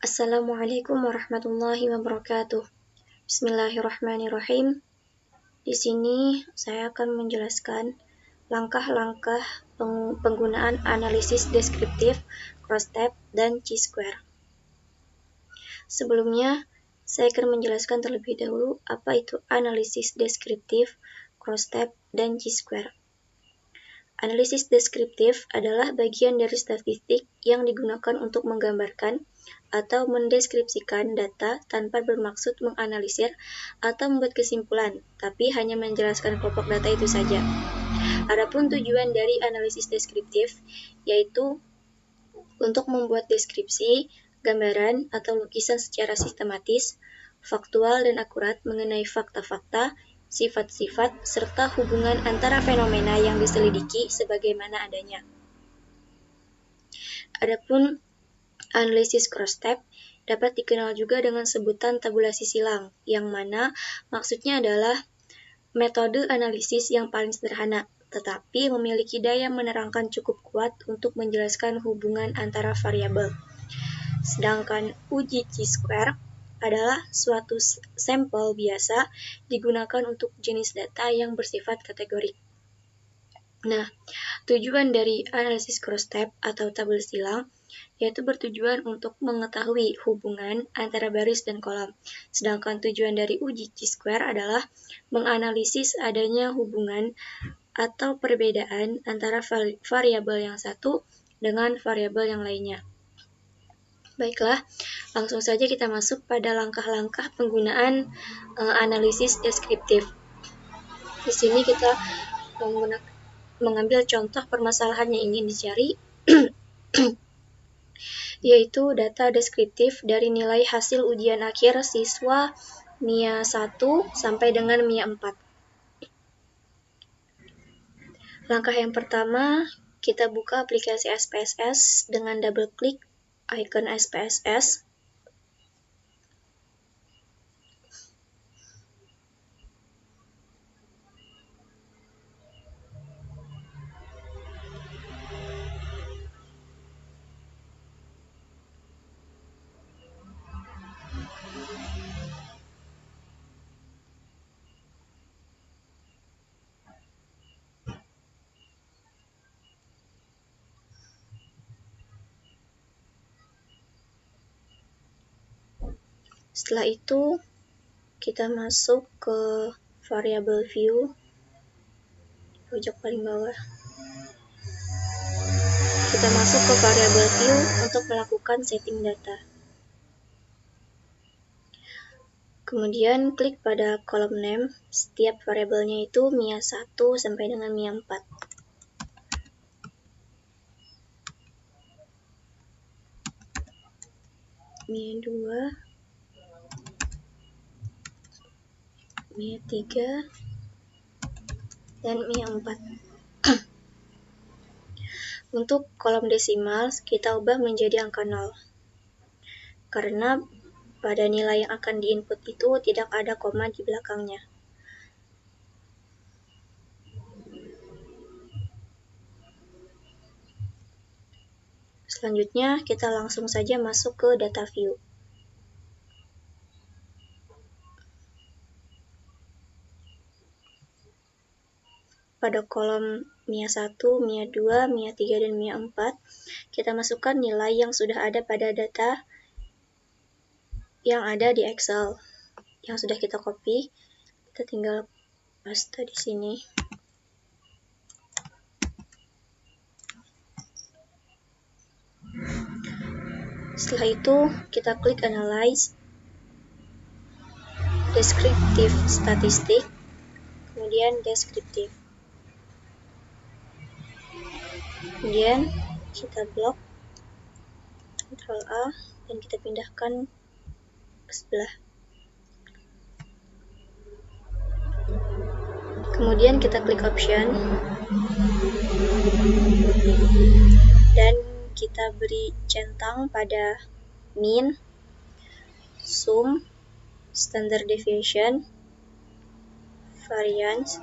Assalamualaikum warahmatullahi wabarakatuh. Bismillahirrahmanirrahim. Di sini saya akan menjelaskan langkah-langkah penggunaan analisis deskriptif, cross-tab, dan chi-square. Sebelumnya, saya akan menjelaskan terlebih dahulu apa itu analisis deskriptif, cross-tab, dan chi-square. Analisis deskriptif adalah bagian dari statistik yang digunakan untuk menggambarkan atau mendeskripsikan data tanpa bermaksud menganalisir atau membuat kesimpulan, tapi hanya menjelaskan kelompok data itu saja. Adapun tujuan dari analisis deskriptif yaitu untuk membuat deskripsi, gambaran, atau lukisan secara sistematis, faktual dan akurat mengenai fakta-fakta, sifat-sifat, serta hubungan antara fenomena yang diselidiki sebagaimana adanya. Adapun analisis cross-tab dapat dikenal juga dengan sebutan tabulasi silang, yang mana maksudnya adalah metode analisis yang paling sederhana, tetapi memiliki daya menerangkan cukup kuat untuk menjelaskan hubungan antara variabel. Sedangkan uji chi-square adalah suatu sampel biasa digunakan untuk jenis data yang bersifat kategorik. Nah, tujuan dari analisis cross-tab atau tabel silang yaitu bertujuan untuk mengetahui hubungan antara baris dan kolom. Sedangkan tujuan dari uji chi-square adalah menganalisis adanya hubungan atau perbedaan antara variabel yang satu dengan variabel yang lainnya. Baiklah, langsung saja kita masuk pada langkah-langkah penggunaan analisis deskriptif. Di sini kita mengambil contoh permasalahan yang ingin dicari, yaitu data deskriptif dari nilai hasil ujian akhir siswa MIA 1 sampai dengan MIA 4. Langkah yang pertama, kita buka aplikasi SPSS dengan double klik icon SPSS. Setelah itu, kita masuk ke variable view, pojok paling bawah. Kita masuk ke variable view untuk melakukan setting data. Kemudian klik pada kolom name, setiap variabelnya itu MIA 1 sampai dengan MIA 4. MIA 2, MIA 3, dan MIA 4. Untuk kolom desimal, kita ubah menjadi angka 0. Karena pada nilai yang akan diinput itu tidak ada koma di belakangnya. Selanjutnya, kita langsung saja masuk ke data view. Pada kolom MIA 1, MIA 2, MIA 3, dan MIA 4, kita masukkan nilai yang sudah ada pada data yang ada di Excel. Yang sudah kita copy, kita tinggal paste di sini. Setelah itu, kita klik Analyze, Descriptive Statistic, kemudian Descriptive. Kemudian kita blok, Ctrl A, dan kita pindahkan ke sebelah. Kemudian kita klik Option, dan kita beri centang pada Mean, Sum, Standard Deviation, Variance,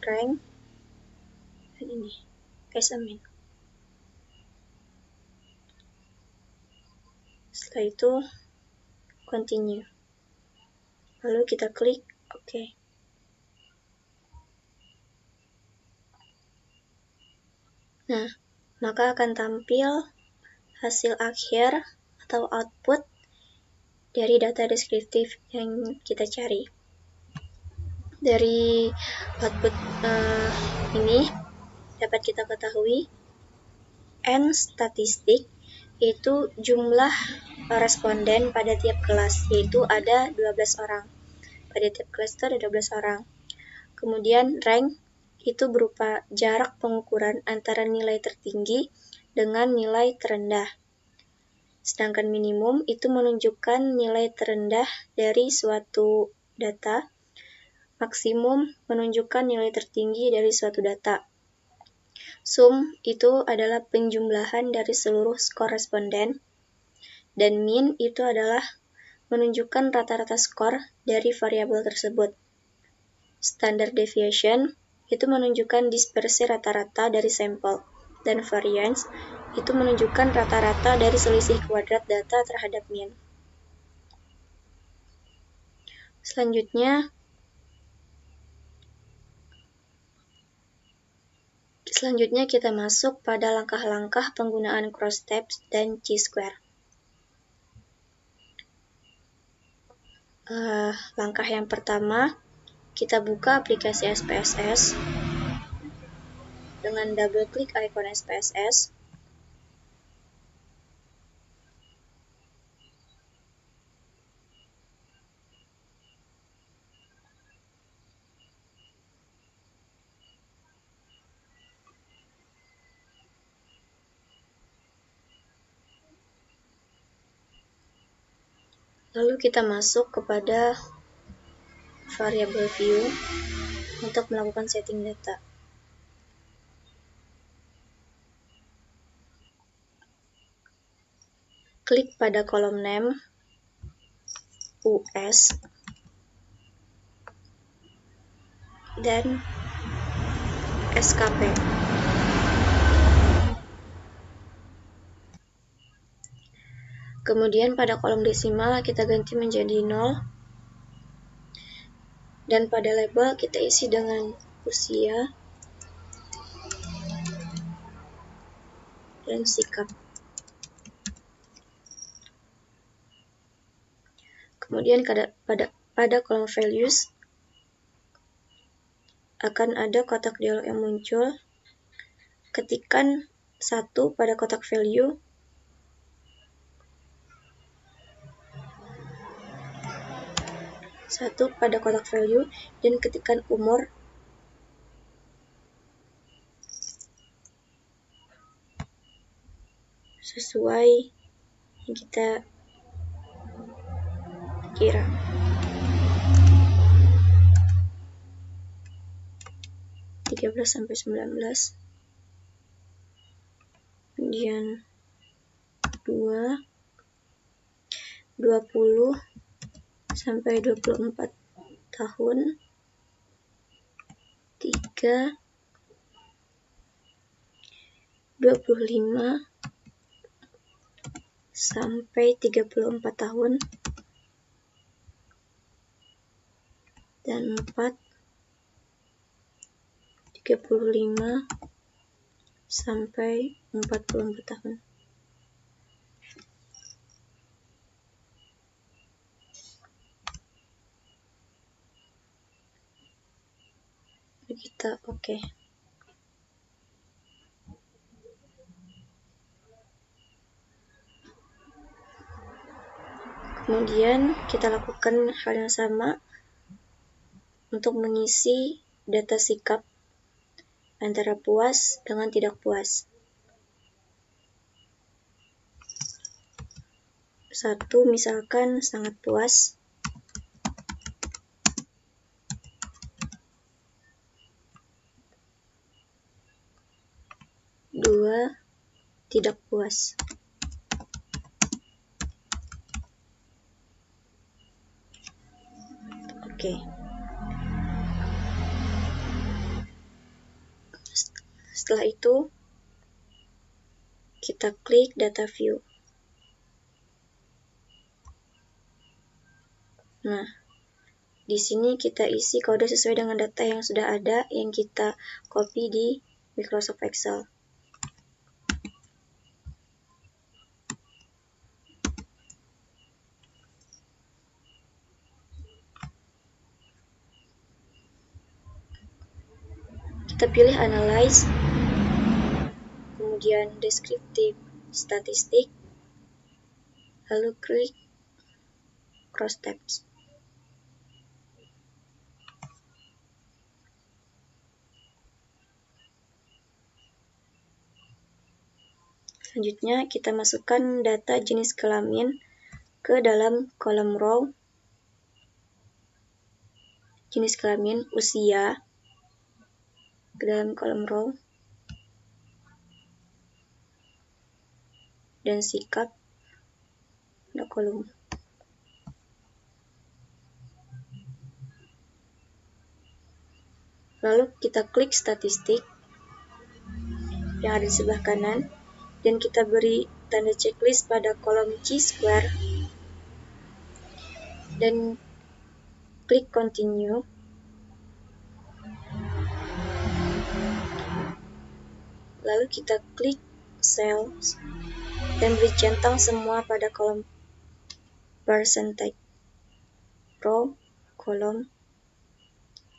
Rank, dan ini, Mean. Setelah itu continue. Lalu kita klik OK. Nah, maka akan tampil hasil akhir atau output dari data deskriptif yang kita cari. Dari output ini dapat kita ketahui N statistik yaitu jumlah responden pada tiap kelas, yaitu ada 12 orang. Pada tiap kelas itu ada 12 orang. Kemudian rank itu berupa jarak pengukuran antara nilai tertinggi dengan nilai terendah. Sedangkan minimum itu menunjukkan nilai terendah dari suatu data. Maksimum menunjukkan nilai tertinggi dari suatu data. Sum itu adalah penjumlahan dari seluruh skor responden. Dan min itu adalah menunjukkan rata-rata skor dari variabel tersebut. Standard deviation itu menunjukkan dispersi rata-rata dari sampel. Dan variance itu menunjukkan rata-rata dari selisih kuadrat data terhadap min. Selanjutnya kita masuk pada langkah-langkah penggunaan crossstep dan chi-square. Langkah yang pertama, kita buka aplikasi SPSS dengan double klik ikon SPSS. Lalu kita masuk kepada variable view untuk melakukan setting data. Klik pada kolom name, US, dan SKP. Kemudian pada kolom desimal kita ganti menjadi 0. Dan pada label kita isi dengan usia dan sikap. Kemudian pada kolom values akan ada kotak dialog yang muncul. Ketikkan 1 pada kotak value. Dan ketikkan umur. Sesuai yang kita kira. (13 sampai 19). Kemudian 2, 20 sampai 24 tahun. 3, 25 sampai 34 tahun. Dan 4, 35 sampai 44 tahun. Kita oke. Kemudian kita lakukan hal yang sama untuk mengisi data sikap antara puas dengan tidak puas. 1 misalkan sangat puas. 2 tidak puas. Oke. Setelah itu kita klik data view. Nah, di sini kita isi kode sesuai dengan data yang sudah ada yang kita copy di Microsoft Excel. Kita pilih Analyze, kemudian Descriptive Statistic, lalu klik Cross Tabs. Selanjutnya, kita masukkan data jenis kelamin ke dalam kolom row, jenis kelamin, usia, ke dalam kolom row, dan sikap pada kolom. Lalu kita klik statistik yang ada di sebelah kanan, dan kita beri tanda checklist pada kolom Chi-square, dan klik continue. Lalu kita klik cells dan beri centang semua pada kolom percentage, row, kolom,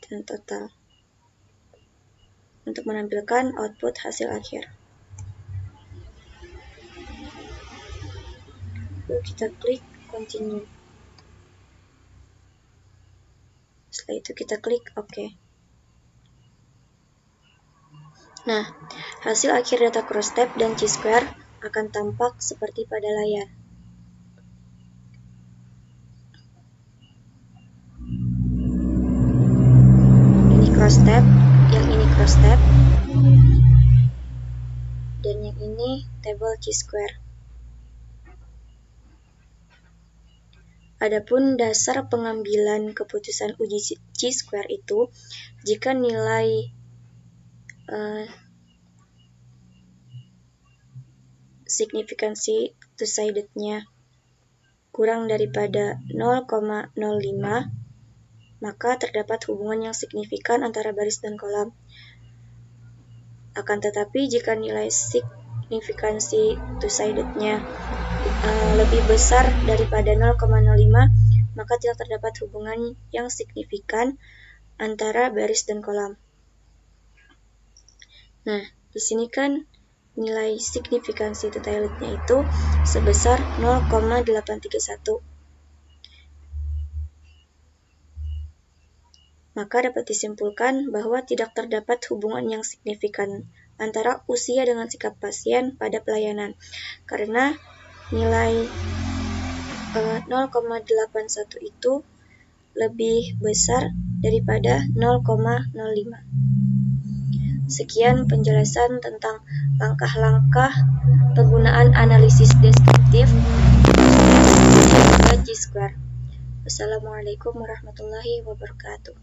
dan total untuk menampilkan output hasil akhir. Lalu kita klik continue. Setelah itu kita klik OK. Nah, hasil akhir data crosstab dan Chi-square akan tampak seperti pada layar. Ini crosstab, yang ini crosstab, dan yang ini tabel Chi-square. Adapun dasar pengambilan keputusan uji Chi-square itu, jika nilai signifikansi two-sided-nya kurang daripada 0,05, maka terdapat hubungan yang signifikan antara baris dan kolom. Akan tetapi, jika nilai signifikansi two-sided-nya lebih besar daripada 0,05, maka tidak terdapat hubungan yang signifikan antara baris dan kolom. Nah, di sini kan nilai signifikansi two-sided-nya itu sebesar 0,831. Maka dapat disimpulkan bahwa tidak terdapat hubungan yang signifikan antara usia dengan sikap pasien pada pelayanan, karena nilai 0,81 itu lebih besar daripada 0,05. Sekian penjelasan tentang langkah-langkah penggunaan analisis deskriptif Chi-square. Wassalamualaikum warahmatullahi wabarakatuh.